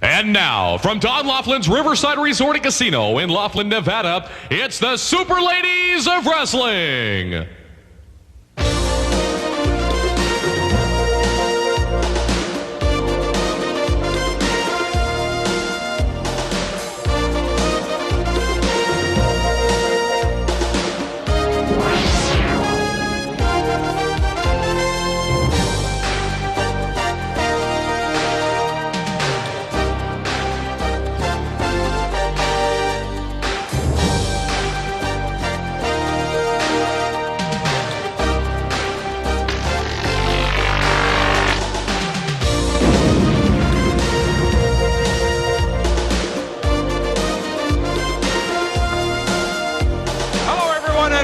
And now, from Don Laughlin's Riverside Resort and Casino in Laughlin, Nevada, it's the Super Ladies of Wrestling.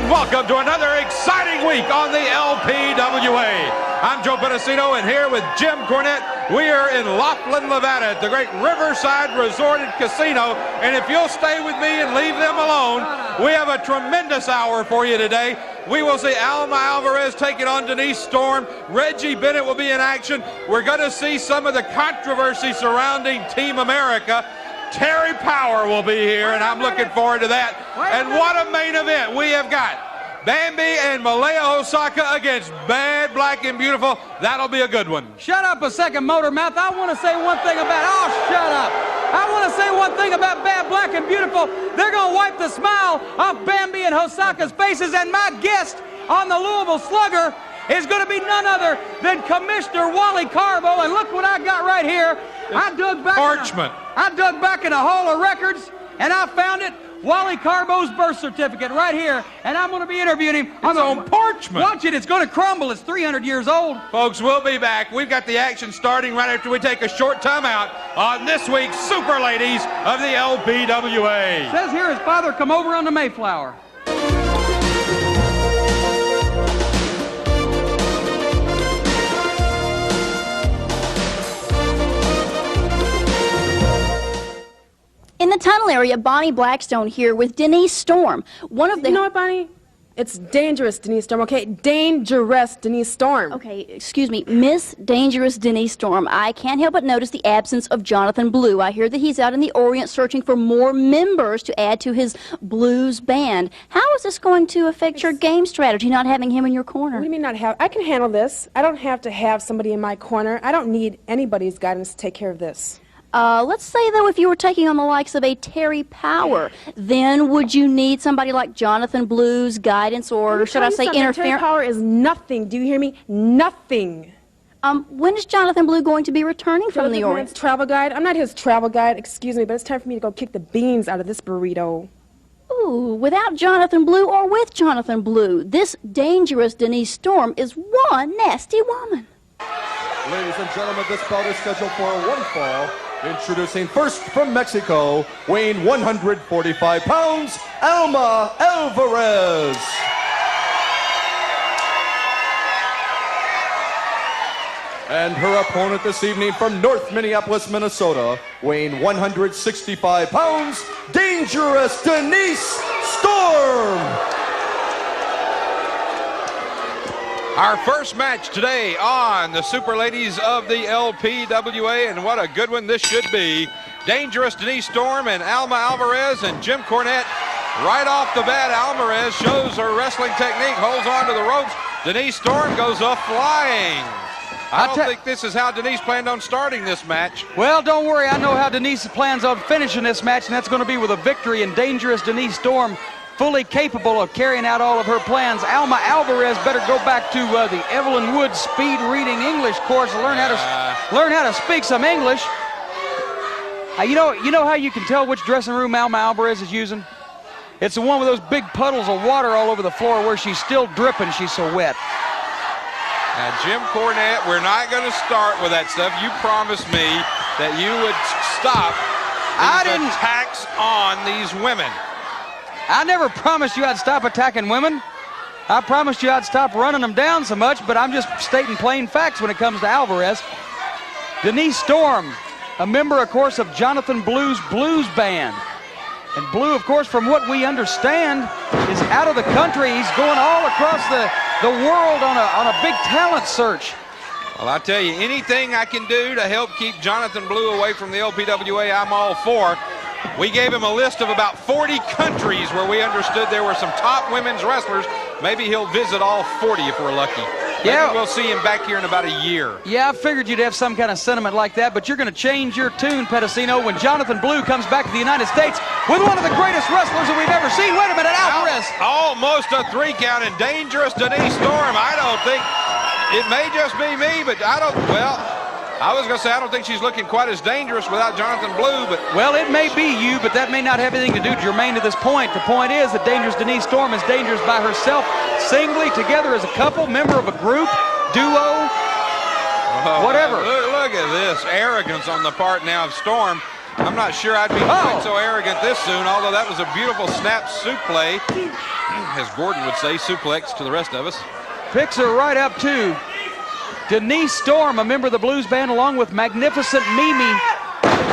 Welcome to another exciting week on the LPWA. I'm Joe Pedicino, and here with Jim Cornette, we are in Laughlin, Nevada at the great Riverside Resort and Casino. And if you'll stay with me and leave them alone, we have a tremendous hour for you today. We will see Alma Alvarez taking on Denise Storm. Reggie Bennett will be in action. We're going to see some of the controversy surrounding Team America. Terry Power will be here, and I'm looking forward to that. And what a main event we have got. Bambi and Malaya Osaka against Bad, Black, and Beautiful. That'll be a good one. Shut up a second, Motor Mouth. I want to say one thing about... Oh, shut up. I want to say one thing about Bad, Black, and Beautiful. They're going to wipe the smile off Bambi and Osaka's faces, and my guest on the Louisville Slugger is going to be none other than Commissioner Wally Carbo. And look what I got right here. I dug back in a hall of records, and I found it. Wally Carbo's birth certificate right here, and I'm going to be interviewing him on the own parchment. Watch it, it's going to crumble. It's 300 years old. Folks, we'll be back. We've got the action starting right after we take a short time out on this week's Super Ladies of the LPWA. Says here his father come over on the Mayflower. In the tunnel area, Bonnie Blackstone here with Denise Storm. One of the... You know what, Bonnie? It's dangerous, Denise Storm, okay? Dangerous, Denise Storm. Okay, excuse me, Miss Dangerous Denise Storm. I can't help but notice the absence of Jonathan Blue. I hear that he's out in the Orient searching for more members to add to his blues band. How is this going to affect your game strategy, not having him in your corner? What do you mean not have? I can handle this. I don't have to have somebody in my corner. I don't need anybody's guidance to take care of this. Let's say, though, if you were taking on the likes of a Terry Power, then would you need somebody like Jonathan Blue's guidance, or should I say interference? Terry Power is nothing. Do you hear me? Nothing. When is Jonathan Blue going to be returning from the Orient? Travel guide? I'm not his travel guide, excuse me, but it's time for me to go kick the beans out of this burrito. Ooh, without Jonathan Blue or with Jonathan Blue, this dangerous Denise Storm is one nasty woman. Ladies and gentlemen, this bout is scheduled for one fall. Introducing first from Mexico, weighing 145 pounds, Alma Alvarez. And her opponent this evening from North Minneapolis, Minnesota, weighing 165 pounds, Dangerous Denise Storm. Our first match today on the Super Ladies of the LPWA, and what a good one this should be. Dangerous Denise Storm and Alma Alvarez, and Jim Cornette right off the bat. Alvarez shows her wrestling technique, holds on to the ropes. Denise Storm goes up flying. I don't think this is how Denise planned on starting this match. Well, don't worry, I know how Denise plans on finishing this match, and that's going to be with a victory, and Dangerous Denise Storm fully capable of carrying out all of her plans. Alma Alvarez better go back to the Evelyn Wood speed reading English course and learn how to speak some English. You know how you can tell which dressing room Alma Alvarez is using? It's the one with those big puddles of water all over the floor where she's still dripping. She's so wet. Now, Jim Cornette, we're not going to start with that stuff. You promised me that you would stop these attacks on these women. I never promised you I'd stop attacking women. I promised you I'd stop running them down so much, but I'm just stating plain facts when it comes to Alvarez. Denise Storm, a member, of course, of Jonathan Blue's blues band. And Blue, of course, from what we understand, is out of the country. He's going all across the world on a big talent search. Well, I tell you, anything I can do to help keep Jonathan Blue away from the LPWA, I'm all for. We gave him a list of about 40 countries where we understood there were some top women's wrestlers. Maybe he'll visit all 40 if we're lucky. Maybe we'll see him back here in about a year. Yeah, I figured you'd have some kind of sentiment like that, but you're going to change your tune, Pedicino, when Jonathan Blue comes back to the United States with one of the greatest wrestlers that we've ever seen. Wait a minute, Alvarez. Almost a 3 count, and Dangerous Denise Storm. I don't think, it may just be me, but I was going to say I don't think she's looking quite as dangerous without Jonathan Blue, but... Well, it may be you, but that may not have anything to do germane to this point. The point is that Dangerous Denise Storm is dangerous by herself, singly, together as a couple, member of a group, duo, whatever. Look at this arrogance on the part now of Storm. I'm not sure I'd be quite so arrogant this soon, although that was a beautiful snap suplex, as Gordon would say, suplex to the rest of us. Picks her right up to Denise Storm, a member of the Blues Band, along with Magnificent Mimi.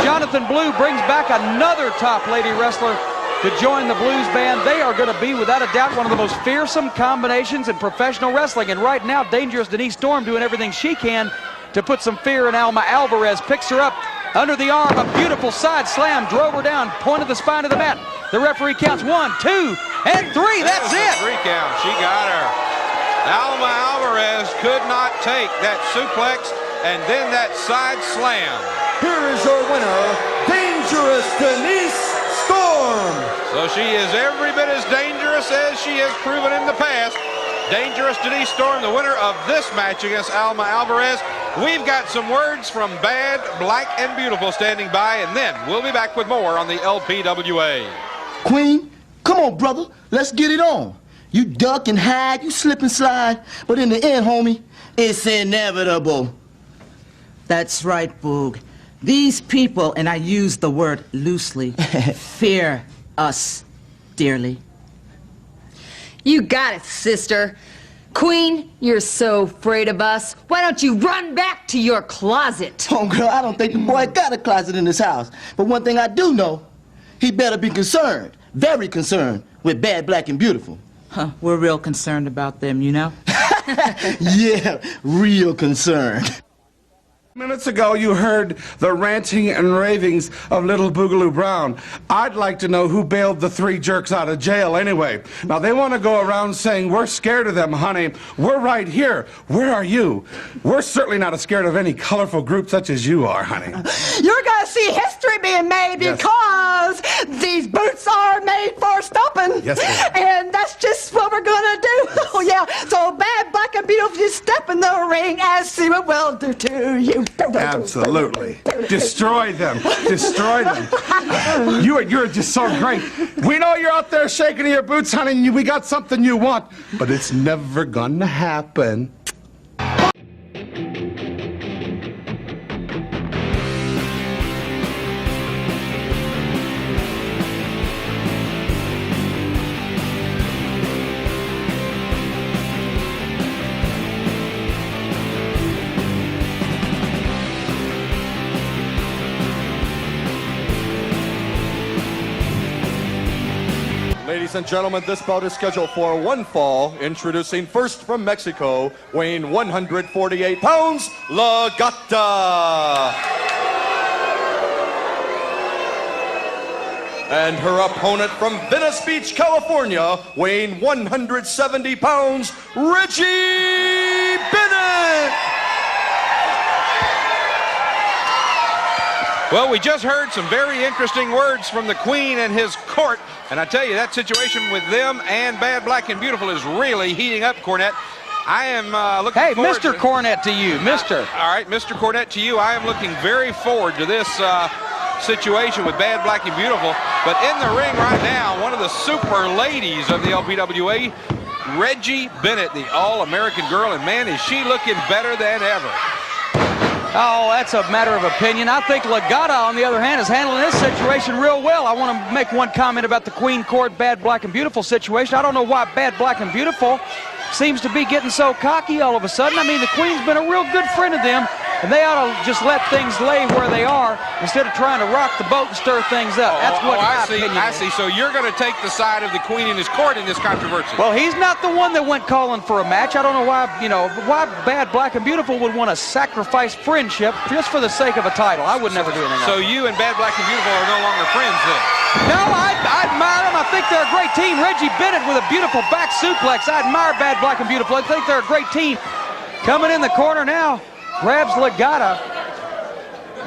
Jonathan Blue brings back another top lady wrestler to join the Blues Band. They are going to be, without a doubt, one of the most fearsome combinations in professional wrestling. And right now, Dangerous Denise Storm doing everything she can to put some fear in Alma Alvarez. Picks her up under the arm, a beautiful side slam, drove her down, pointed the spine of the mat. The referee counts 1, 2, and 3. That's it. 3 count. She got her. Alma Alvarez could not take that suplex and then that side slam. Here is your winner, Dangerous Denise Storm. So she is every bit as dangerous as she has proven in the past. Dangerous Denise Storm, the winner of this match against Alma Alvarez. We've got some words from Bad, Black, and Beautiful standing by, and then we'll be back with more on the LPWA. Queen, come on, brother. Let's get it on. You duck and hide, you slip and slide, but in the end, homie, it's inevitable. That's right, Boog. These people, and I use the word loosely, fear us dearly. You got it, sister. Queen, you're so afraid of us. Why don't you run back to your closet? Oh, girl, I don't think the boy got a closet in his house. But one thing I do know, he better be concerned, very concerned, with Bad, Black, and Beautiful. Huh, we're real concerned about them, you know? Yeah, real concerned. Minutes ago, you heard the ranting and ravings of little Boogaloo Brown. I'd like to know who bailed the 3 jerks out of jail anyway. Now, they want to go around saying, we're scared of them, honey. We're right here. Where are you? We're certainly not scared of any colorful group such as you are, honey. You're going to see history being made because these boots are made for stomping. Yes, ma'am. And that's just what we're going to do. Oh, yeah. So Bad, Black, and Beautiful, you step in the ring and see what we'll do to you. Absolutely. Destroy them. Destroy them. You're just so great. We know you're out there shaking your boots, honey, and we got something you want, but it's never gonna happen. Ladies and gentlemen, this bout is scheduled for 1 fall. Introducing first from Mexico, weighing 148 pounds, La Gata. And her opponent from Venice Beach, California, weighing 170 pounds, Reggie Bennett. Well, we just heard some very interesting words from the Queen and his court. And I tell you, that situation with them and Bad, Black, and Beautiful is really heating up, Cornette. I am looking forward Mr. Cornette to you, Mr. All right, Mr. Cornette to you. I am looking very forward to this situation with Bad, Black, and Beautiful. But in the ring right now, one of the super ladies of the LPWA, Reggie Bennett, the All-American girl. And man, is she looking better than ever. Oh, that's a matter of opinion. I think Legata, on the other hand, is handling this situation real well. I want to make one comment about the Queen Court Bad, Black, and Beautiful situation. I don't know why Bad, Black, and Beautiful seems to be getting so cocky all of a sudden. I mean, the Queen's been a real good friend of them and they ought to just let things lay where they are instead of trying to rock the boat and stir things up. That's what my opinion I is. see. So you're going to take the side of the Queen in his court in this controversy. Well, he's not the one that went calling for a match. I don't know why, why Bad Black and Beautiful would want to sacrifice friendship just for the sake of a title. I would never do anything So like that. you and Bad Black and Beautiful are no longer friends then? No, I admire them. I think they're a great team. Reggie Bennett with a beautiful back suplex. I admire Bad Black and Beautiful. I think they're a great team. Coming in the corner now, grabs Legata.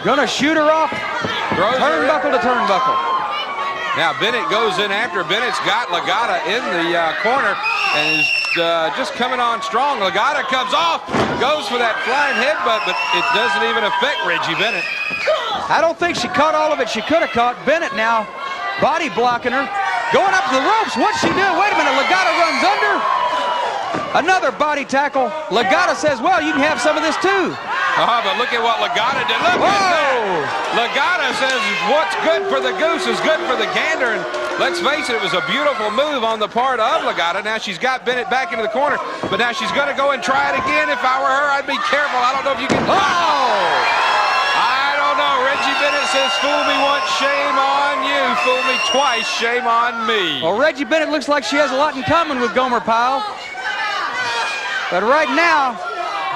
Gonna shoot her off. Turnbuckle to turnbuckle. Now Bennett goes in after. Bennett's got Legata in the corner and is just coming on strong. Legata comes off, goes for that flying headbutt, but it doesn't even affect Reggie Bennett. I don't think she caught all of it. She could have caught. Bennett now body blocking her. Going up to the ropes. What's she doing? Wait a minute. Legata runs under. Another body tackle. Legata says, well, you can have some of this too. But look at what Legata did. Look at that. Legata says what's good for the goose is good for the gander. And let's face it, it was a beautiful move on the part of Legata. Now she's got Bennett back into the corner, but now she's going to go and try it again. If I were her, I'd be careful. I don't know if you can. I don't know. Reggie Bennett says, fool me once, shame on you. Fool me twice, shame on me. Well, Reggie Bennett looks like she has a lot in common with Gomer Pyle. But right now,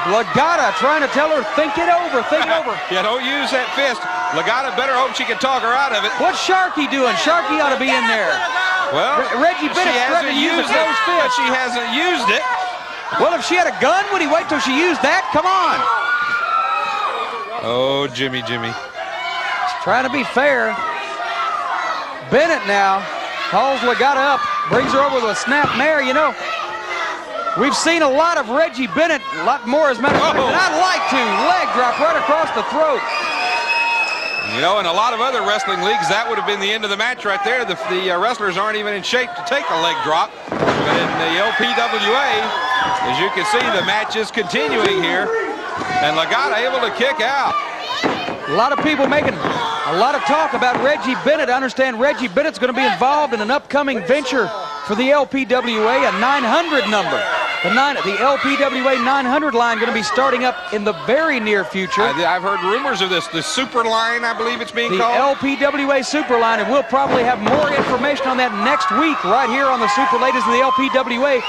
Legata trying to tell her, think it over, think it over. Yeah, don't use that fist. Legata better hope she can talk her out of it. What's Sharky doing? Sharky ought to be in there. Well, Reggie Bennett threatened to use a closed fist. But she hasn't used it. Well, if she had a gun, would he wait till she used that? Come on. Oh, Jimmy. He's trying to be fair. Bennett now calls Legata up, brings her over with a snap mare. We've seen a lot of Reggie Bennett, a lot more as a matter of fact than I'd like to. Leg drop right across the throat. In a lot of other wrestling leagues, that would have been the end of the match right there. The wrestlers aren't even in shape to take a leg drop. But in the LPWA, as you can see, the match is continuing here. And Legata able to kick out. A lot of people making a lot of talk about Reggie Bennett. I understand Reggie Bennett's going to be involved in an upcoming venture for the LPWA, a 900 number. The LPWA 900 line going to be starting up in the very near future. I've heard rumors of this. The Super Line, I believe it's being called. The LPWA Super Line, and we'll probably have more information on that next week right here on the Super Ladies of the LPWA.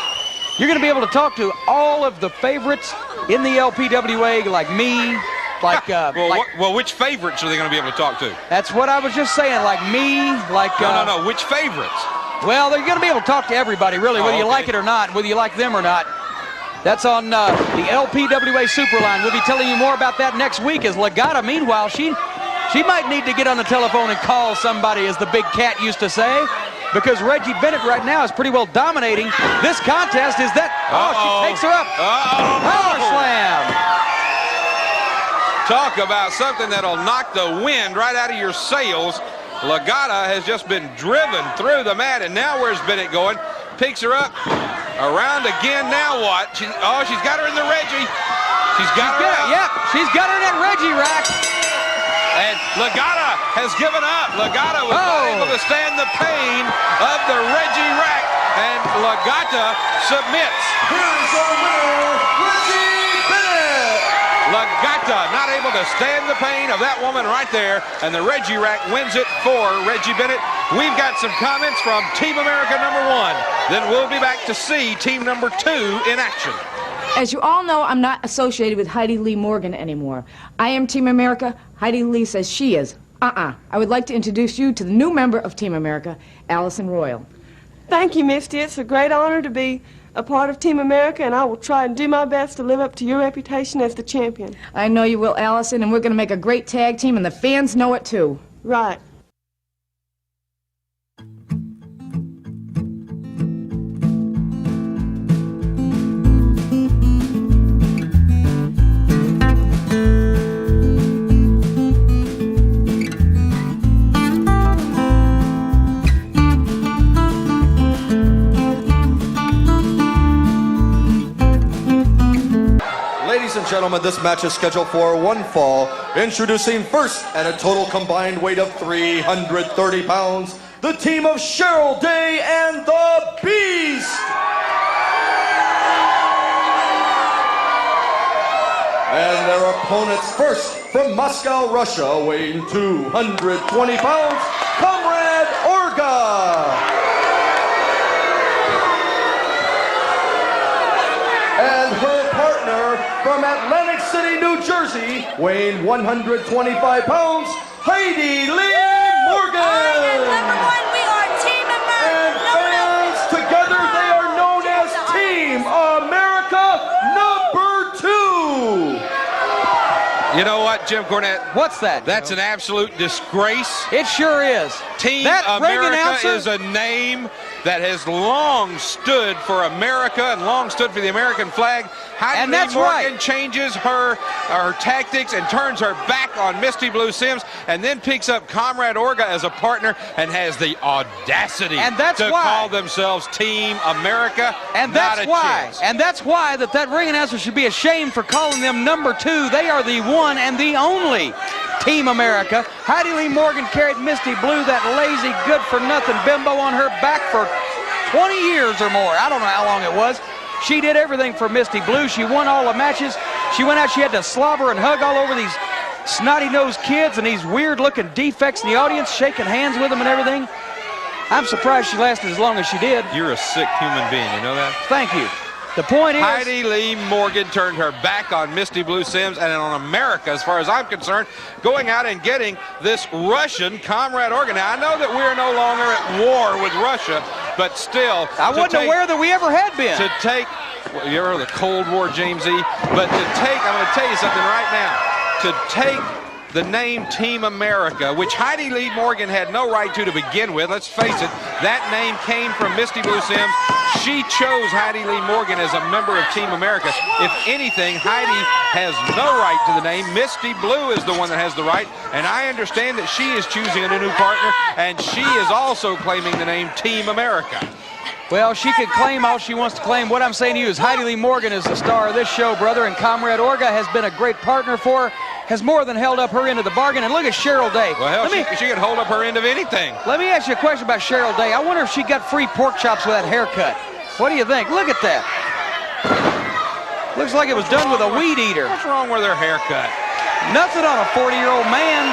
You're going to be able to talk to all of the favorites in the LPWA, like me, well, which favorites are they going to be able to talk to? That's what I was just saying, like me, like... No, which favorites? Well, they're going to be able to talk to everybody, really, whether you like it or not, whether you like them or not. That's on the LPWA Superline. We'll be telling you more about that next week. As Legata, meanwhile, she might need to get on the telephone and call somebody, as the big cat used to say, because Reggie Bennett right now is pretty well dominating this contest. Is that... she takes her up. Power slam. Talk about something that'll knock the wind right out of your sails. Legata has just been driven through the mat, and now where's Bennett going? Picks her up, around again, now what? She's got her in the Reggie. She's got her. Yep, she's got her in that Reggie rack. And Legata has given up. Legata was not able to stand the pain of the Reggie rack, and Legata submits. Here's our winner, Reggie Bennett. Legata not able to stand the pain of that woman right there, and the Reggie rack wins it for Reggie Bennett. We've got some comments from Team America number 1. Then we'll be back to see Team number 2 in action. As you all know, I'm not associated with Heidi Lee Morgan anymore. I am Team America. Heidi Lee says she is. I would like to introduce you to the new member of Team America, Allison Royal. Thank you, Misty. It's a great honor to be a part of Team America, and I will try and do my best to live up to your reputation as the champion. I know you will, Allison, and we're going to make a great tag team, and the fans know it too. Right. Ladies and gentlemen, this match is scheduled for one fall. Introducing first, at a total combined weight of 330 pounds, the team of Cheryl Day and the Beast. And their opponents, first from Moscow, Russia, weighing 220 pounds, Comrade Orga. And her partner from Atlantic City, New Jersey, weighing 125 pounds, Heidi Lee Morgan. We are Team America. And fans, together they are known as Team America #2. You know what, Jim Cornette? What's that? That's an absolute disgrace. It sure is. Team That ring America announcer is a name that has long stood for America and long stood for the American flag. Heidi Lee Morgan changes her tactics and turns her back on Misty Blue Sims, and then picks up Comrade Orga as a partner and has the audacity to call themselves Team America. And that's why that ring announcer should be ashamed for calling them #2. They are the one and the only Team America. Heidi Lee Morgan carried Misty Blue, that lazy, good-for-nothing bimbo, on her back for 20 years or more. I don't know how long it was. She did everything for Misty Blue. She won all the matches. She went out, she had to slobber and hug all over these snotty-nosed kids and these weird-looking defects in the audience, shaking hands with them and everything. I'm surprised she lasted as long as she did. You're a sick human being, you know that? Thank you. The point is, Heidi Lee Morgan turned her back on Misty Blue Sims and on America, as far as I'm concerned, going out and getting this Russian Comrade Orga. Now, I know that we are no longer at war with Russia, but still, I wasn't aware that we ever had been. To take, well, you ever heard of the Cold War, James E? But to take, I'm going to tell you something right now. To take the name Team America, which Heidi Lee Morgan had no right to begin with. Let's face it, that name came from Misty Blue Sims. She chose Heidi Lee Morgan as a member of Team America. If anything, Heidi has no right to the name. Misty Blue is the one that has the right, and I understand that she is choosing a new partner, and she is also claiming the name Team America. Well, she can claim all she wants to claim. What I'm saying to you is Heidi Lee Morgan is the star of this show, brother, and Comrade Orga has been a great partner for her, has more than held up her end of the bargain. And look at Cheryl Day. Well, hell, she can hold up her end of anything. Let me ask you a question about Cheryl Day. I wonder if she got free pork chops with that haircut. What do you think? Look at that. Looks like it was done with a weed eater. What's wrong with her haircut? Nothing on a 40-year-old man.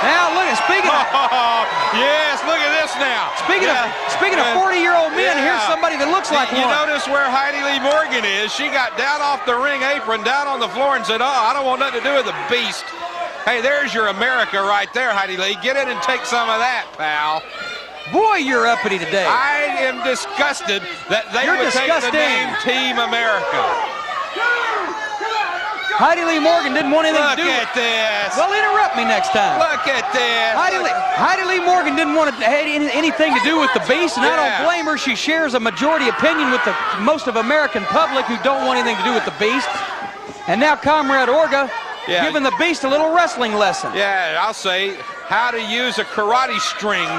Now, look at, speaking of... Yes, look at this now. Speaking of 40-year-old men, here's somebody that looks like one. You notice where Heidi Lee Morgan is? She got down off the ring apron, down on the floor, and said, "Oh, I don't want nothing to do with the beast." Hey, there's your America right there, Heidi Lee. Get in and take some of that, pal. Boy, you're uppity today. I am disgusted that they would take the name Team America. Heidi Lee Morgan didn't want anything to do with it. Look at this. Well, interrupt me next time. Look at this. Heidi Lee Morgan didn't want to have anything to do with the beast, and I don't blame her. She shares a majority opinion with the most of American public who don't want anything to do with the beast. And now Comrade Orga giving the beast a little wrestling lesson. Yeah, I'll say how to use a karate string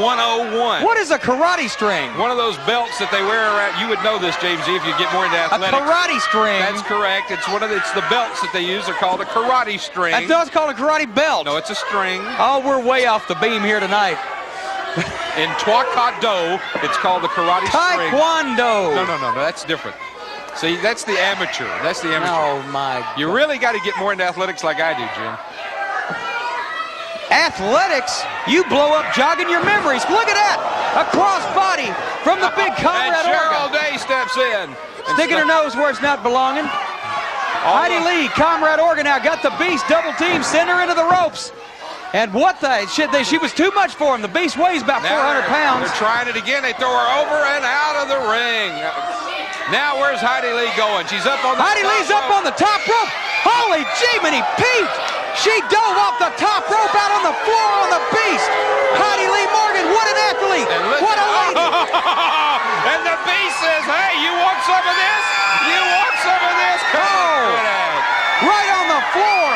101. What is a karate string? One of those belts that they wear around. You would know this, James E, if you get more into athletics. A karate string. That's correct. It's the belts that they use. They're called a karate string. I thought it's called a karate belt. No, it's a string. Oh, we're way off the beam here tonight. In Taekwondo, it's called the karate string. Taekwondo. No, that's different. See, that's the amateur. That's the amateur. Oh, my God. You really got to get more into athletics like I do, Jim. Athletics? You blow up jogging your memories. Look at that. A crossbody from the big Comrade Orga. And Cheryl Day steps in. Sticking her nose where it's not belonging. Heidi Lee, Comrade Orga now got the beast double team, send her into the ropes. And what the shit, she was too much for him. The beast weighs about 400 pounds. They're trying it again. They throw her over and out of the ring. Now where's Heidi Lee going? She's up on the Heidi Lee's up on the top rope. Holy Jiminy Pete! She dove off the top rope out on the floor on the beast. Heidi Lee Morgan, what an athlete! What a lady! And the beast says, "Hey, you want some of this? You want some of this? Come on!" Right on the floor,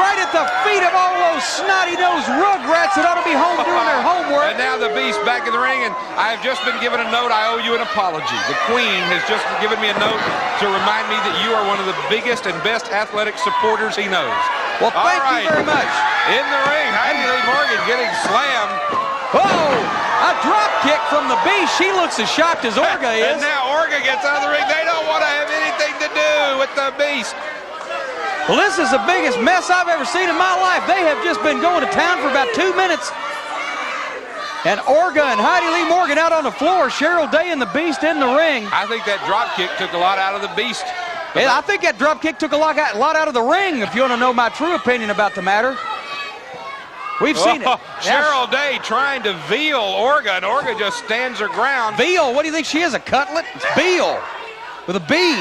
right at the feet of all those snotty-nosed rugrats that ought to be home doing their homework. And now the beast back in the ring, and I've just been given a note. I owe you an apology. The Queen has just given me a note to remind me that you are one of the biggest and best athletic supporters he knows. Well, thank you very much. In the ring, Heidi Lee Morgan getting slammed. Oh, a drop kick from the Beast. She looks as shocked as Orga is. And now Orga gets out of the ring. They don't want to have anything to do with the Beast. Well, this is the biggest mess I've ever seen in my life. They have just been going to town for about 2 minutes. And Orga and Heidi Lee Morgan out on the floor. Cheryl Day and the Beast in the ring. I think that drop kick took a lot out of the Beast. And I think that drop kick took a lot out of the ring, if you want to know my true opinion about the matter. We've seen it. Cheryl Day trying to veal Orga, and Orga just stands her ground. Veal? What do you think she is, a cutlet? It's veal with a B.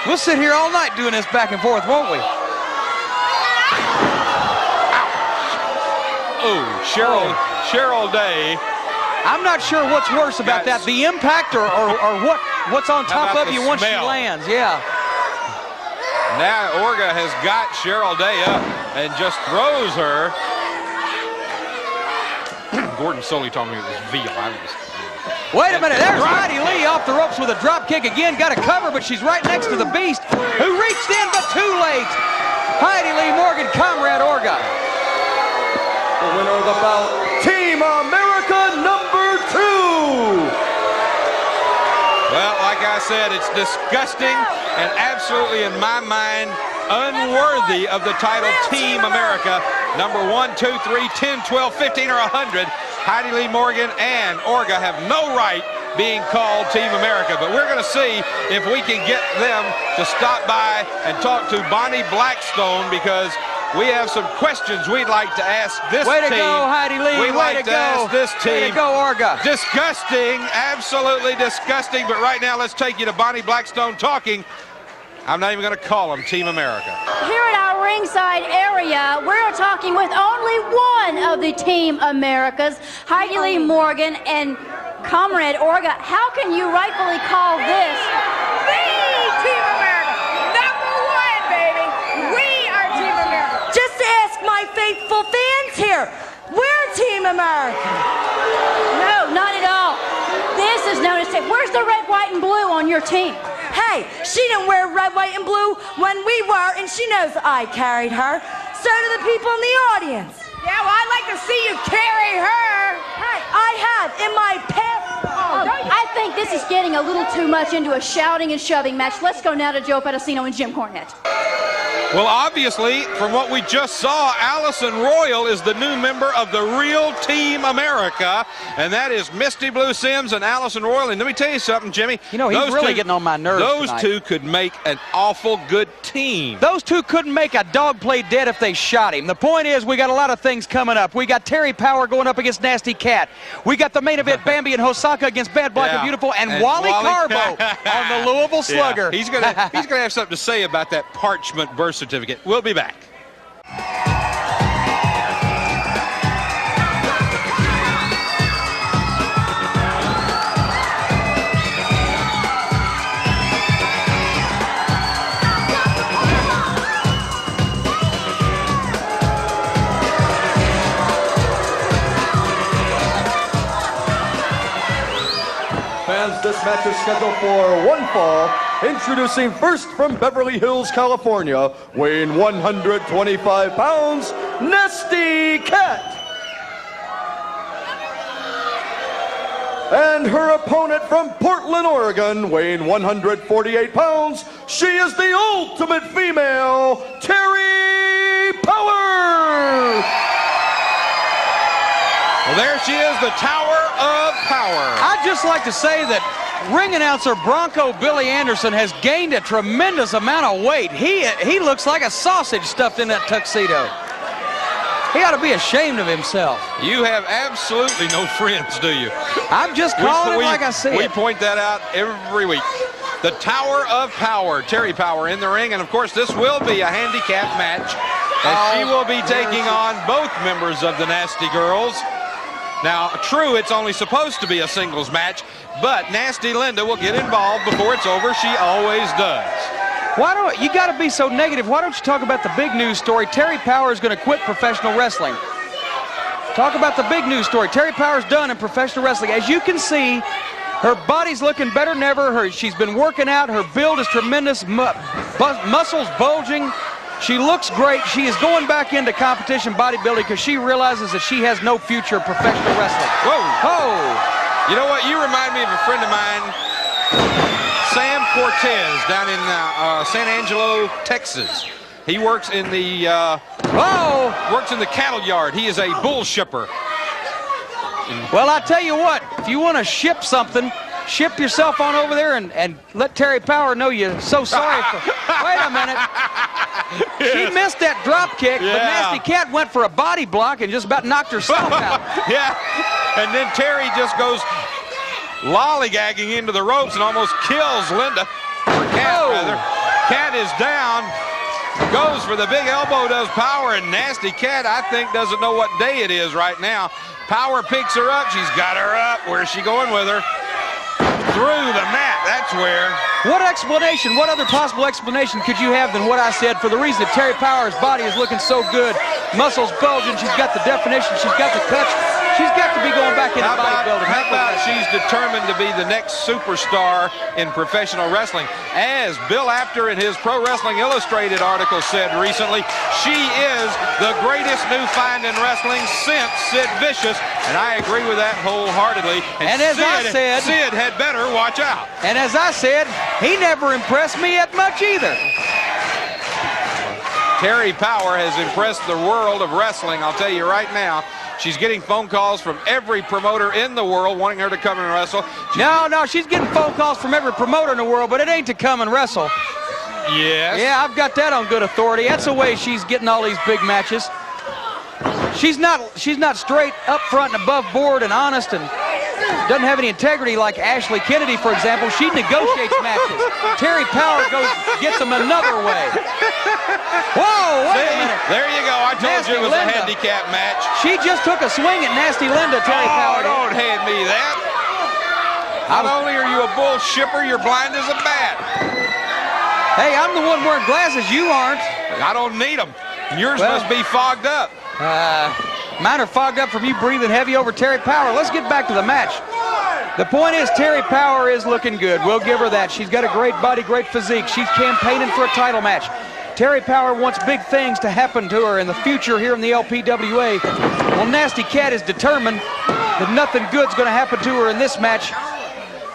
We'll sit here all night doing this back and forth, won't we? Oh, Cheryl Day. I'm not sure what's worse about that, the impact or what's on top of you once she lands. Yeah. Now Orga has got Cheryl Day up and just throws her. Gordon Soley told me it was veal. Wait a minute, there's Heidi Lee off the ropes with a drop kick again. Got a cover, but she's right next to the Beast, who reached in, but too late. Heidi Lee Morgan, Comrade Orga. The winner of the bout, Team America #2. Well, like I said, it's disgusting and absolutely, in my mind, unworthy of the title Team America. Number 1, 2, 3, 10, 12, 15, or 100. Heidi Lee Morgan and Orga have no right being called Team America, but we're going to see if we can get them to stop by and talk to Bonnie Blackstone, because we have some questions we'd like to ask this team. Way to go, Heidi Lee. We'd like to ask this team. Way to go, Orga. Disgusting, absolutely disgusting, but right now let's take you to Bonnie Blackstone talking. I'm not even going to call them Team America. Here at our ringside area, we're talking with only one of the Team Americas, Heidi Lee Morgan and Comrade Orga. How can you rightfully call this The Team America! #1, baby! We are Team America! Just ask my faithful fans here. We're Team America! No, not at all. This is known as... Where's the red, white, and blue on your team? Hey, she didn't wear red, white, and blue when we were, and she knows I carried her. So do the people in the audience. Yeah, well, I'd like to see you carry her. Hey, I have in my past. I think this is getting a little too much into a shouting and shoving match. Let's go now to Joe Pedicino and Jim Cornette. Well, obviously, from what we just saw, Allison Royal is the new member of the real Team America, and that is Misty Blue Sims and Allison Royal. And let me tell you something, Jimmy. You know, he's really getting on my nerves Those tonight. two could make an awful good team. Those two couldn't make a dog play dead if they shot him. The point is, we got a lot of things coming up. We got Terry Power going up against Nasty Cat. We got the main event, Bambi and Hosaka against Bad, Black, and Beautiful, and Wally Carbo on the Louisville Slugger. Yeah. He's gonna have something to say about that parchment birth certificate. We'll be back. Fans, this match is scheduled for one fall. Introducing first from Beverly Hills, California, weighing 125 pounds, Nasty Cat. And her opponent from Portland, Oregon, weighing 148 pounds, she is the ultimate female, Terry Power. Well, there she is, the Tower of Power. I'd just like to say that ring announcer Bronco Billy Anderson has gained a tremendous amount of weight. He looks like a sausage stuffed in that tuxedo. He ought to be ashamed of himself. You have absolutely no friends, do you? I'm just calling it like I see We it. point that out every week. The Tower of Power, Terry Power in the ring, and of course this will be a handicap match, as she will be taking on both members of the Nasty Girls. Now, true, it's only supposed to be a singles match, but Nasty Linda will get involved before it's over. She always does. Why don't you got to be so negative? Why don't you talk about the big news story? Terry Power is going to quit professional wrestling. Talk about the big news story. Terry Power's done in professional wrestling. As you can see, her body's looking better than ever. She's been working out. Her build is tremendous. Muscles bulging. She looks great. She is going back into competition bodybuilding because she realizes that she has no future in professional wrestling. Whoa. Oh. You know what? You remind me of a friend of mine, Sam Cortez, down in San Angelo, Texas. He works in the cattle yard. He is a bull shipper. Well, I tell you what, if you want to ship something, ship yourself on over there and let Terry Power know you're so sorry for... Wait a minute. She missed that drop kick, but Nasty Cat went for a body block and just about knocked herself out. Yeah, and then Terry just goes lollygagging into the ropes and almost kills Linda. Or Cat, rather. Cat is down. Goes for the big elbow, does Power, and Nasty Cat, I think, doesn't know what day it is right now. Power picks her up. She's got her up. Where's she going with her? Through the mat. That's where. What explanation, what other possible explanation could you have than what I said for the reason that Terry Power's body is looking so good? Muscles bulging. She's got the definition. She's got the cuts. She's got to be going back into bodybuilding. How about she's determined to be the next superstar in professional wrestling? As Bill Apter in his Pro Wrestling Illustrated article said recently, she is the greatest new find in wrestling since Sid Vicious, and I agree with that wholeheartedly. And as I said, Sid had better watch out. And as I said, he never impressed me that much either. Terry Power has impressed the world of wrestling, I'll tell you right now. She's getting phone calls from every promoter in the world wanting her to come and wrestle. No, she's getting phone calls from every promoter in the world, but it ain't to come and wrestle. Yes. Yeah, I've got that on good authority. That's the way she's getting all these big matches. She's not straight up front and above board and honest and doesn't have any integrity like Ashley Kennedy, for example. She negotiates matches. Terry Power gets them another way. Whoa, wait a minute. There you go. I told you it was Linda. a handicap match. She just took a swing at Nasty Linda, Terry Power. Don't hand me that. Not only are you a bull shipper, you're blind as a bat. Hey, I'm the one wearing glasses. You aren't. I don't need them. Yours must be fogged up. Mine are fogged up from you breathing heavy over Terry Power. Let's get back to the match. The point is, Terry Power is looking good. We'll give her that. She's got a great body, great physique. She's campaigning for a title match. Terry Power wants big things to happen to her in the future here in the LPWA. Well, Nasty Cat is determined that nothing good's going to happen to her in this match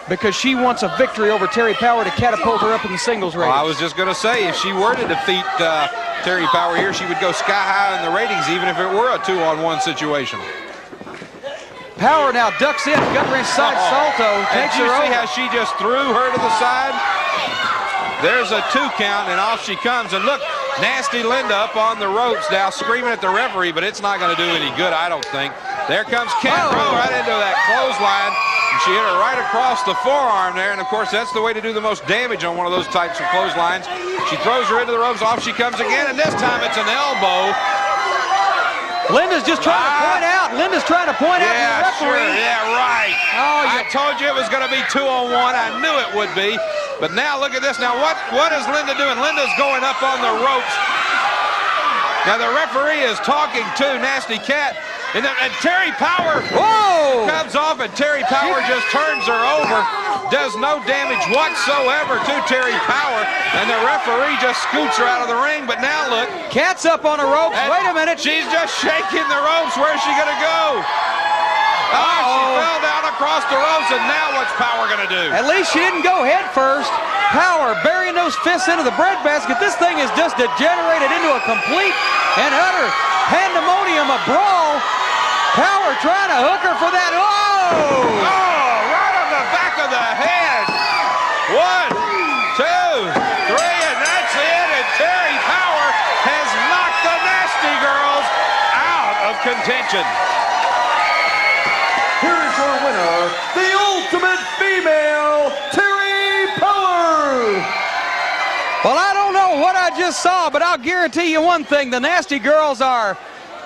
because she wants a victory over Terry Power to catapult her up in the singles race. Well, I was just going to say, if she were to defeat Terry Power here, she would go sky high in the ratings, even if it were a 2-on-1 situation. Power now ducks in, gut wrench side salto, takes her over. See how she just threw her to the side? There's a 2 count, and off she comes. And look, Nasty Linda up on the ropes now, screaming at the referee, but it's not going to do any good, I don't think. There comes Cat right into that clothesline. And she hit her right across the forearm there, and of course that's the way to do the most damage on one of those types of clotheslines. She throws her into the ropes, off she comes again, and this time it's an elbow. Linda's just trying to point out. Linda's trying to point out to the referee. Sure, yeah, right. I told you it was going to be 2-on-1. I knew it would be. But now look at this. Now what is Linda doing? Linda's going up on the ropes. Now the referee is talking to Nasty Cat. And Terry Power comes off, and Terry Power just turns her over. Does no damage whatsoever to Terry Power. And the referee just scoots her out of the ring. But now look. Cat's up on the ropes. Wait a minute. She's just shaking the ropes. Where's she going to go? She fell down across the ropes, and now what's Power going to do? At least she didn't go head first. Power burying those fists into the breadbasket. This thing is just degenerated into a complete and utter pandemonium, a brawl. Power trying to hook her for that. Oh, right on the back of the head. 1, 2, 3, and that's it. And Terry Power has knocked the Nasty Girls out of contention. Here is your winner, the ultimate female, Terry Power. Well, I don't know what I just saw, but I'll guarantee you one thing. The Nasty Girls are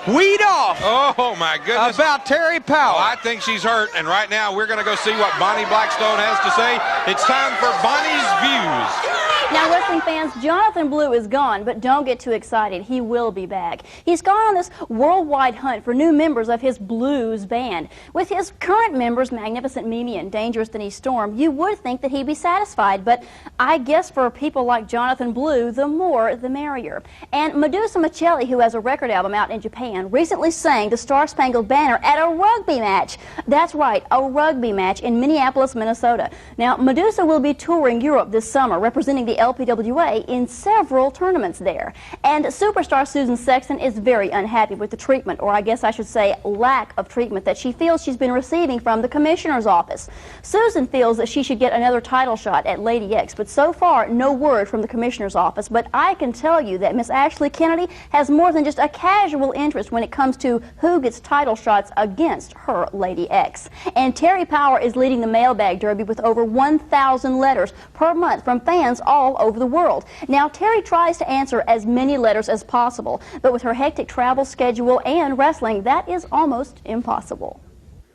weed off. Oh, my goodness. About Terry Power. Well, I think she's hurt, and right now we're going to go see what Bonnie Blackstone has to say. It's time for Bonnie's Views. Now, wrestling fans, Jonathan Blue is gone, but don't get too excited. He will be back. He's gone on this worldwide hunt for new members of his blues band. With his current members, Magnificent Mimi and Dangerous Denise Storm, you would think that he'd be satisfied, but I guess for people like Jonathan Blue, the more the merrier. And Medusa Michelli, who has a record album out in Japan, recently sang the Star Spangled Banner at a rugby match. That's right, a rugby match in Minneapolis, Minnesota. Now, Medusa will be touring Europe this summer, representing the LPWA in several tournaments there. And superstar Susan Sexton is very unhappy with the treatment, or I guess I should say lack of treatment, that she feels she's been receiving from the commissioner's office. Susan feels that she should get another title shot at Lady X, but so far no word from the commissioner's office. But I can tell you that Miss Ashley Kennedy has more than just a casual interest when it comes to who gets title shots against her Lady X. And Terry Power is leading the mailbag derby with over 1,000 letters per month from fans all over the world. Now, Terry tries to answer as many letters as possible, but with her hectic travel schedule and wrestling, that is almost impossible.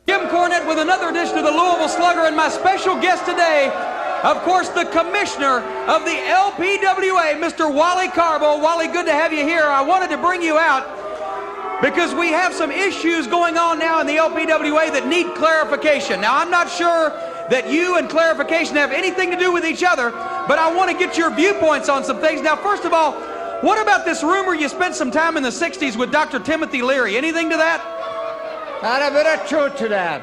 Jim Cornette with another edition of the Louisville Slugger, and my special guest today, of course, the commissioner of the LPWA, Mr. Wally Carbo. Wally, good to have you here. I wanted to bring you out because we have some issues going on now in the LPWA that need clarification. Now, I'm not sure that you and clarification have anything to do with each other, but I want to get your viewpoints on some things. Now, first of all, what about this rumor you spent some time in the 60s with Dr. Timothy Leary? Anything to that? Not a bit of truth to that.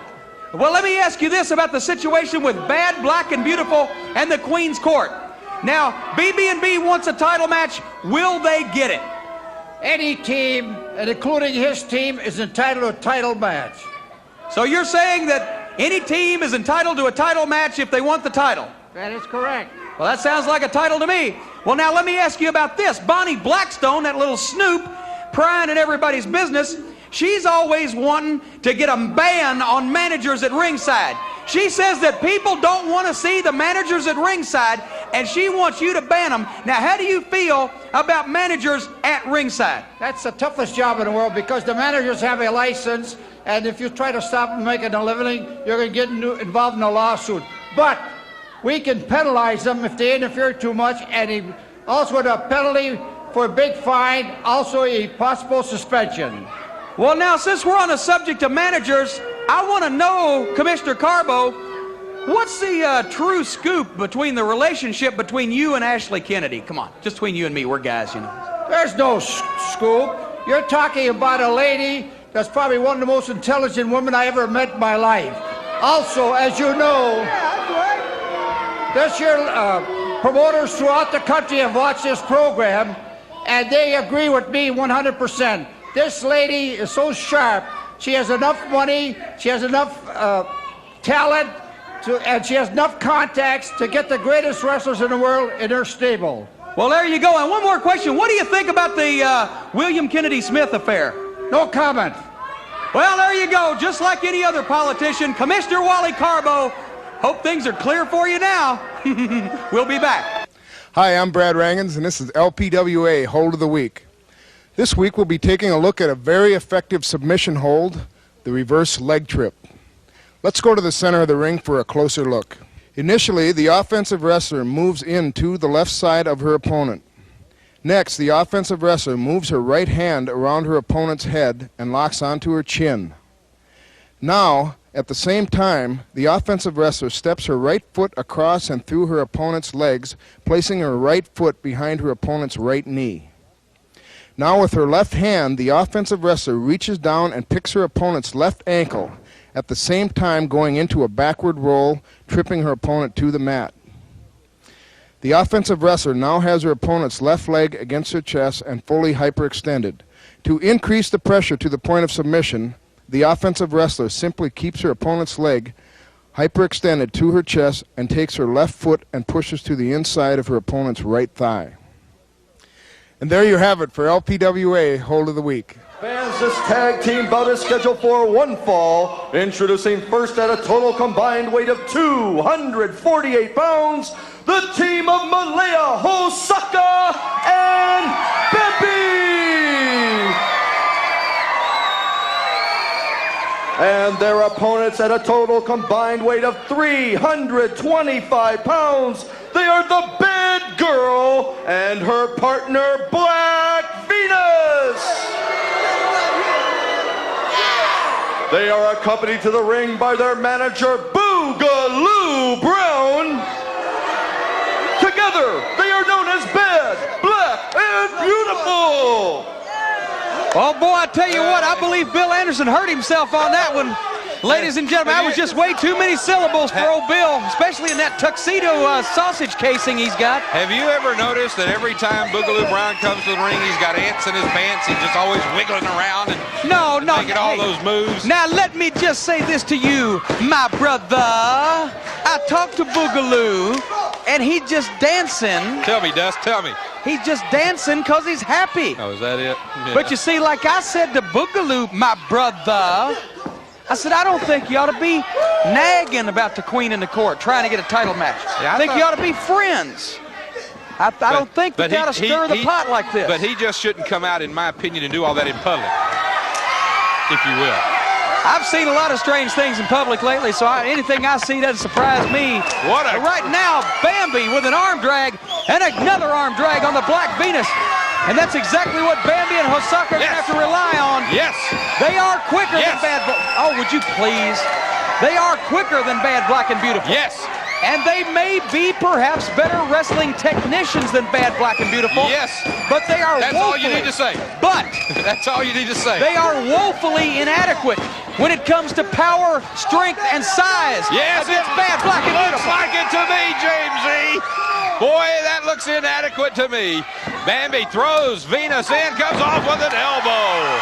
Well, let me ask you this about the situation with Bad, Black, and Beautiful and the Queen's Court. Now, BB&B wants a title match. Will they get it? Any team, and including his team, is entitled to a title match. So you're saying that any team is entitled to a title match if they want the title? That is correct. Well, that sounds like a title to me. Well, now let me ask you about this. Bonnie Blackstone, that little snoop, prying in everybody's business, she's always wanting to get a ban on managers at ringside. She says that people don't want to see the managers at ringside, and she wants you to ban them. Now, how do you feel about managers at ringside? That's the toughest job in the world because the managers have a license, and if you try to stop them making a living, you're going to get involved in a lawsuit. But we can penalize them if they interfere too much, and also a penalty for a big fine, also a possible suspension. Well, now, since we're on the subject of managers, I want to know, Commissioner Carbo, what's the true scoop between the relationship between you and Ashley Kennedy? Come on, just between you and me, we're guys, you know. There's no scoop. You're talking about a lady that's probably one of the most intelligent women I ever met in my life. Also, as you know, this year, promoters throughout the country have watched this program, and they agree with me 100%. This lady is so sharp. She has enough money, she has enough talent, and she has enough contacts to get the greatest wrestlers in the world in her stable. Well, there you go. And one more question. What do you think about the William Kennedy Smith affair? No comment. Well, there you go. Just like any other politician, Commissioner Wally Carbo, hope things are clear for you now. We'll be back. Hi, I'm Brad Rangans, and this is LPWA Hold of the Week. This week we'll be taking a look at a very effective submission hold, the reverse leg trip. Let's go to the center of the ring for a closer look. Initially, the offensive wrestler moves into the left side of her opponent. Next, the offensive wrestler moves her right hand around her opponent's head and locks onto her chin. Now, at the same time, the offensive wrestler steps her right foot across and through her opponent's legs, placing her right foot behind her opponent's right knee. Now with her left hand, the offensive wrestler reaches down and picks her opponent's left ankle, at the same time going into a backward roll, tripping her opponent to the mat. The offensive wrestler now has her opponent's left leg against her chest and fully hyperextended. To increase the pressure to the point of submission, the offensive wrestler simply keeps her opponent's leg hyperextended to her chest and takes her left foot and pushes to the inside of her opponent's right thigh. And there you have it for LPWA Hold of the Week. Fans, this tag team bout is scheduled for one fall. Introducing first at a total combined weight of 248 pounds, the team of Malaya, Hosaka, and Bebby. And their opponents at a total combined weight of 325 pounds. They are the Bad Girl and her partner, Black Venus. They are accompanied to the ring by their manager, Boogaloo Brown. Together, they are known as Bad, Black, and Beautiful. Oh, boy, I tell you what, I believe Bill Anderson hurt himself on that one. Ladies and gentlemen, that was just way too many syllables for old Bill, especially in that tuxedo sausage casing he's got. Have you ever noticed that every time Boogaloo Brown comes to the ring, he's got ants in his pants? He's just always wiggling around and making all those moves. Now, let me just say this to you, my brother. I talked to Boogaloo, and he's just dancing. Tell me, Dust, tell me. He's just dancing because he's happy. Oh, is that it? Yeah. But you see, like I said to Boogaloo, my brother, I said, I don't think you ought to be nagging about the queen in the court, trying to get a title match. Yeah, I think you ought to be friends. I don't think you got to stir the pot like this. But he just shouldn't come out, in my opinion, and do all that in public, if you will. I've seen a lot of strange things in public lately, so anything I see doesn't surprise me. Right now, Bambi with an arm drag and another arm drag on the Black Venus. And that's exactly what Bambi and Hosaka are going to have to rely on. Yes. They are quicker than Bad Black. Oh, would you please? They are quicker than Bad Black and Beautiful. Yes. And they may be perhaps better wrestling technicians than Bad Black and Beautiful. Yes. But they are That's all you need to say. But that's all you need to say. They are woefully inadequate when it comes to power, strength, and size. Yes, against Bad Black and looks Beautiful. like it to me, James E. Boy, that looks inadequate to me. Bambi throws Venus in, comes off with an elbow.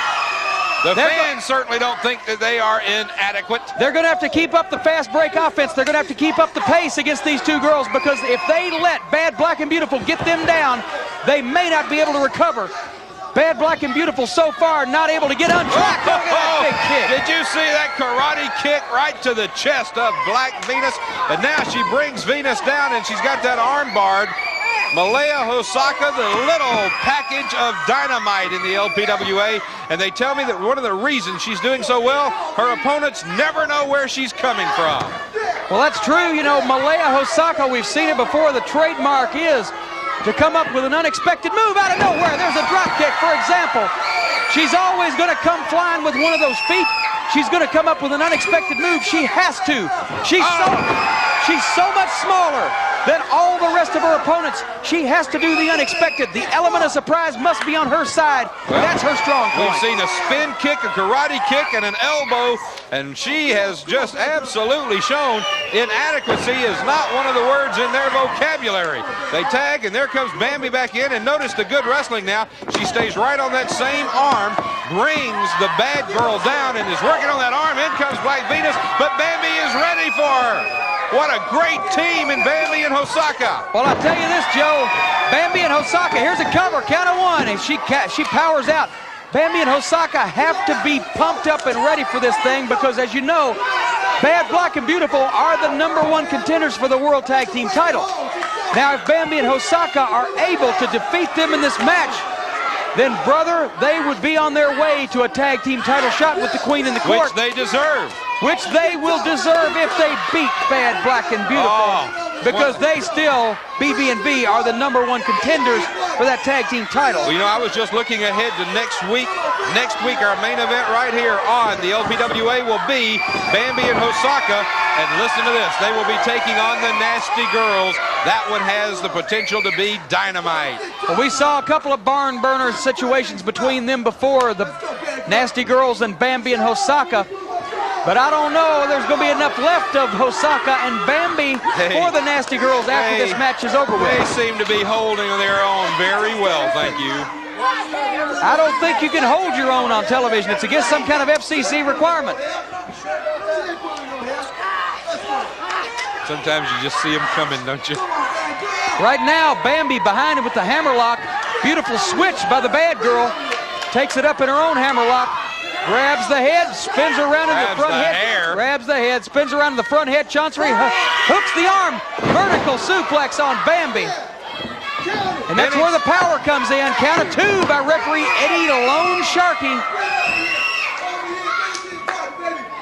The fans certainly don't think that they are inadequate. They're going to have to keep up the fast break offense. They're going to have to keep up the pace against these two girls, because if they let Bad Black and Beautiful get them down, they may not be able to recover. Bad Black and Beautiful so far not able to get untracked. Look at that big kick. Did you see that karate kick right to the chest of Black Venus? And now she brings Venus down, and she's got that arm barred. Malaya Hosaka, the little package of dynamite in the LPWA, and they tell me that one of the reasons she's doing so well, her opponents never know where she's coming from. Well, that's true. You know, Malaya Hosaka, we've seen it before. The trademark is to come up with an unexpected move out of nowhere. There's a drop kick, for example. She's always going to come flying with one of those feet. She's going to come up with an unexpected move. She has to. She's so much smaller than all the rest of her opponents. She has to do the unexpected. The element of surprise must be on her side. Well, that's her strong point. We've seen a spin kick, a karate kick, and an elbow, and she has just absolutely shown inadequacy is not one of the words in their vocabulary. They tag, and there comes Bambi back in, and notice the good wrestling now. She stays right on that same arm, brings the Bad Girl down, and is working on that arm. In comes Black Venus, but Bambi is ready for her. What a great team in Bambi and Hosaka. Well, I'll tell you this, Joe. Bambi and Hosaka, here's a cover, count of one, and she powers out. Bambi and Hosaka have to be pumped up and ready for this thing, because, as you know, Bad Black and Beautiful are the #1 contenders for the World Tag Team title. Now, if Bambi and Hosaka are able to defeat them in this match, then, brother, they would be on their way to a tag team title shot with the Queen in the court. Which they deserve. Which they will deserve if they beat Bad Black and Beautiful. Because they still, BB&B, are the #1 contenders for that tag team title. Well, you know, I was just looking ahead to next week. Next week, our main event right here on the LPWA will be Bambi and Hosaka. And listen to this, they will be taking on the Nasty Girls. That one has the potential to be dynamite. Well, we saw a couple of barn burner situations between them before, the Nasty Girls and Bambi and Hosaka. But I don't know, there's going to be enough left of Hosaka and Bambi for the Nasty Girls after this match is over with. They seem to be holding their own very well, thank you. I don't think you can hold your own on television. It's against some kind of FCC requirement. Sometimes you just see them coming, don't you? Right now, Bambi behind him with the hammerlock. Beautiful switch by the Bad Girl. Takes it up in her own hammerlock. Grabs the head, spins around in the front head. Grabs the head, spins around in the front head. Chancery hooks the arm. Vertical suplex on Bambi. And that's where the power comes in. Count of 2 by referee Eddie Lone Sharkey.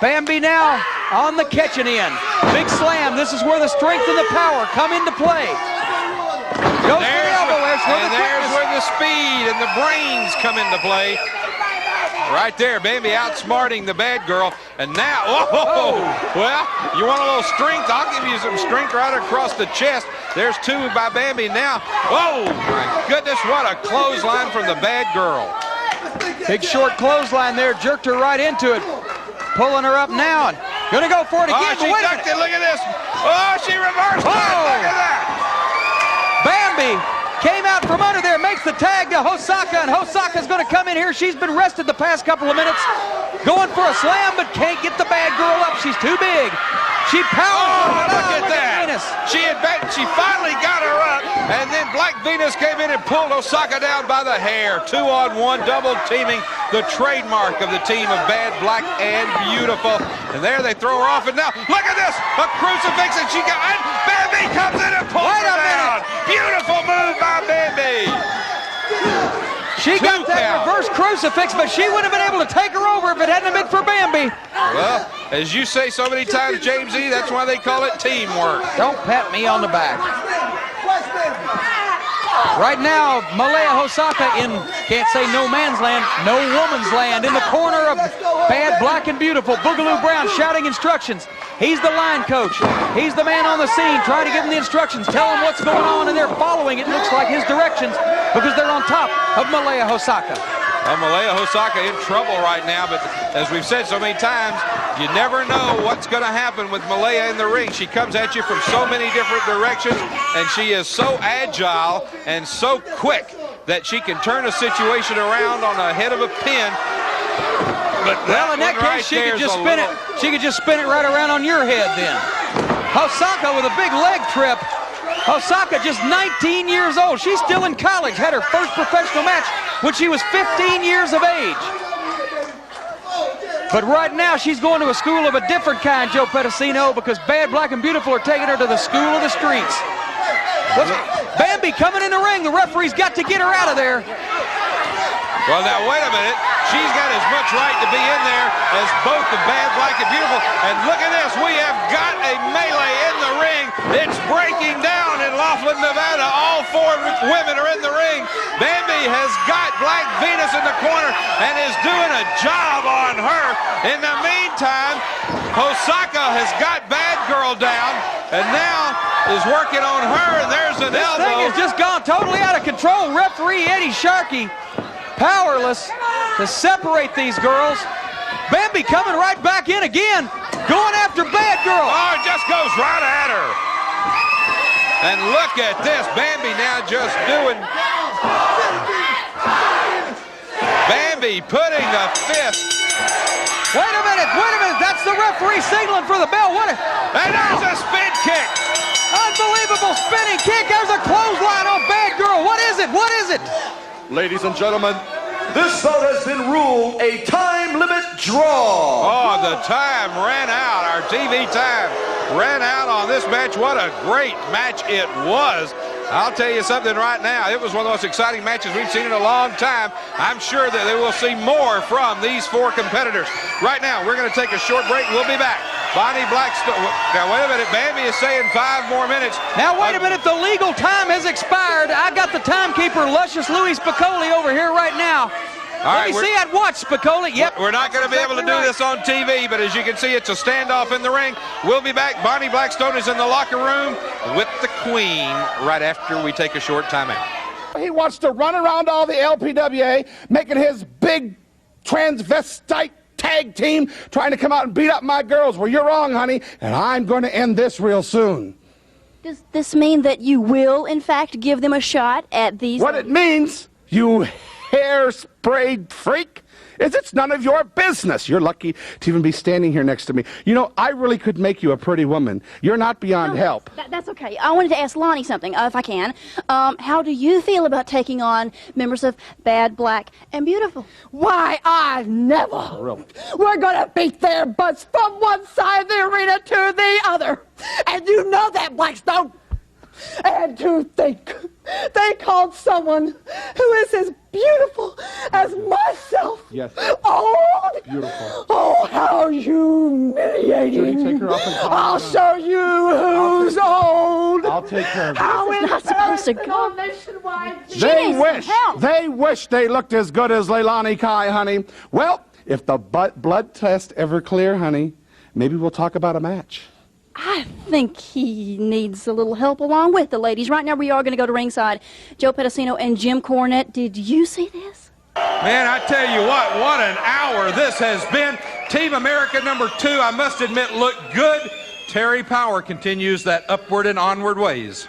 Bambi now on the catching end. Big slam. This is where the strength and the power come into play. Goes for the elbow. There's where the speed and the brains come into play. Right there, Bambi outsmarting the bad girl. And now, oh, well, you want a little strength? I'll give you some strength right across the chest. There's two by Bambi now. Oh, my goodness, what a clothesline from the bad girl. Big short clothesline there, jerked her right into it. Pulling her up now and gonna go for it again. Oh, she ducked it, look at this. Oh, she reversed it, look at that. Bambi came out from under there, makes the tag to Hosaka, and Hosaka's going to come in here. She's been rested the past couple of minutes. Going for a slam, but can't get the bad girl up. She's too big. She powers. Oh, look at that. She finally got her up, and then Black Venus came in and pulled Hosaka down by the hair. 2-on-1, double teaming, the trademark of the team of Bad, Black, and Beautiful. And there they throw her off, and now, look at this, a crucifix, and she got, and Bambi comes in and pulls her down. Beautiful move by Bambi. She got that reverse crucifix, but she wouldn't have been able to take her over if it hadn't been for Bambi. Well, as you say so many times, James E., that's why they call it teamwork. Don't pat me on the back. Right now, Malaya Hosaka in, can't say no man's land, no woman's land, in the corner of Bad, Black, and Beautiful. Boogaloo Brown shouting instructions. He's the line coach. He's the man on the scene trying to give them the instructions, tell them what's going on, and they're following, it looks like, his directions because they're on top of Malaya Hosaka. Well, Malaya Hosaka in trouble right now, but as we've said so many times, you never know what's going to happen with Malaya in the ring. She comes at you from so many different directions, and she is so agile and so quick that she can turn a situation around on the head of a pin. But well, in that case, she could just spin it. She could just spin it right around on your head then. Hosaka with a big leg trip. Hosaka just 19 years old. She's still in college. Had her first professional match when she was 15 years of age. But right now, she's going to a school of a different kind, Joe Pedicino, because Bad, Black, and Beautiful are taking her to the school of the streets. Bambi coming in the ring. The referee's got to get her out of there. Well, now, wait a minute. She's got as much right to be in there as both the Bad, Black, and Beautiful. And look at this. We have got a melee in the ring. It's breaking down in Laughlin, Nevada. All four women are in the ring. Bambi has got Black Venus in the corner and is doing a job on her. In the meantime, Hosaka has got Bad Girl down and now is working on her, and there's an elbow. This thing has just gone totally out of control. Referee Eddie Sharkey powerless to separate these girls. Bambi coming right back in again, going after Bad Girl. Oh, it just goes right at her. And look at this, Bambi now just doing... Bambi putting the fist. Wait a minute, that's the referee signaling for the bell. And there's a spin kick. Unbelievable spinning kick. There's a clothesline on Bad Girl. What is it? What is it? Ladies and gentlemen, this bout has been ruled a time limit draw. Oh, the time ran out. Our TV time ran out on this match. What a great match it was. I'll tell you something right now. It was one of the most exciting matches we've seen in a long time. I'm sure that they will see more from these four competitors. Right now, we're going to take a short break. We'll be back. Bonnie Blackstone. Now, wait a minute. Bambi is saying 5 more minutes. Now, wait a minute. The legal time has expired. I got the timekeeper, Luscious Louis Spicoli, over here right now. Let me see that watch, Spicoli. Yep. We're not going to be able to do this on TV, but as you can see, it's a standoff in the ring. We'll be back. Bonnie Blackstone is in the locker room with the Queen right after we take a short timeout. He wants to run around all the LPWA, making his big transvestite tag team, trying to come out and beat up my girls. Well, you're wrong, honey, and I'm going to end this real soon. Does this mean that you will, in fact, give them a shot at these... What it means, you hair-sprayed freak, is it's none of your business. You're lucky to even be standing here next to me. You know, I really could make you a pretty woman. You're not beyond help. That's okay. I wanted to ask Lonnie something, if I can. How do you feel about taking on members of Bad, Black, and Beautiful? Why, I never. Really? We're going to beat their butts from one side of the arena to the other. And you know that, Blackstone. And to think they called someone who is as beautiful as myself. Yes. Old. Beautiful. Old. Oh, how humiliating. Judy, take her up and calm I'll her show you who's old. I'll take care of it. How This is not supposed to go. on nationwide They wish they looked as good as Leilani Kai, honey. Well, if the blood test ever clear, honey, maybe we'll talk about a match. I think he needs a little help along with the ladies. Right now we are going to go to ringside. Joe Pedicino and Jim Cornette. Did you see this? Man, I tell you what an hour this has been. Team America number 2, I must admit, looked good. Terry Power continues that upward and onward ways.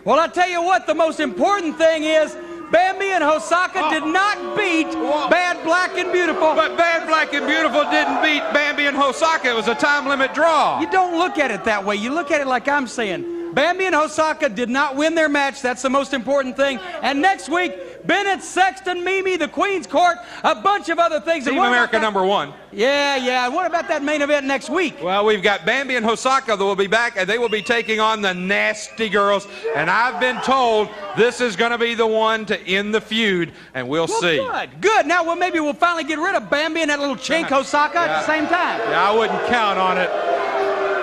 Well, I tell you what, the most important thing is Bambi and Hosaka did not beat Bad Black and Beautiful. But Bad Black and Beautiful didn't beat Bambi and Hosaka. It was a time limit draw. You don't look at it that way. You look at it like I'm saying. Bambi and Hosaka did not win their match. That's the most important thing. And next week, Bennett, Sexton, Mimi, the Queen's Court, a bunch of other things. Team America number 1. Yeah. What about that main event next week? Well, we've got Bambi and Hosaka that will be back, and they will be taking on the Nasty Girls. And I've been told this is going to be the one to end the feud, and we'll see. Good. Now, well, maybe we'll finally get rid of Bambi and that little chink Hosaka at the same time. Yeah, I wouldn't count on it.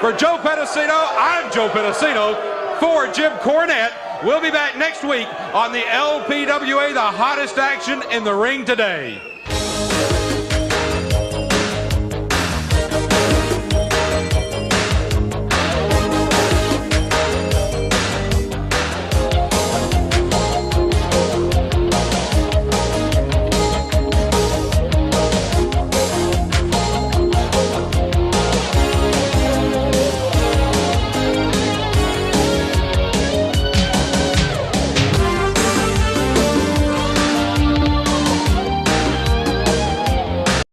For Joe Pedicino, I'm Joe Pedicino. For Jim Cornette, we'll be back next week on the LPWA, the hottest action in the ring today.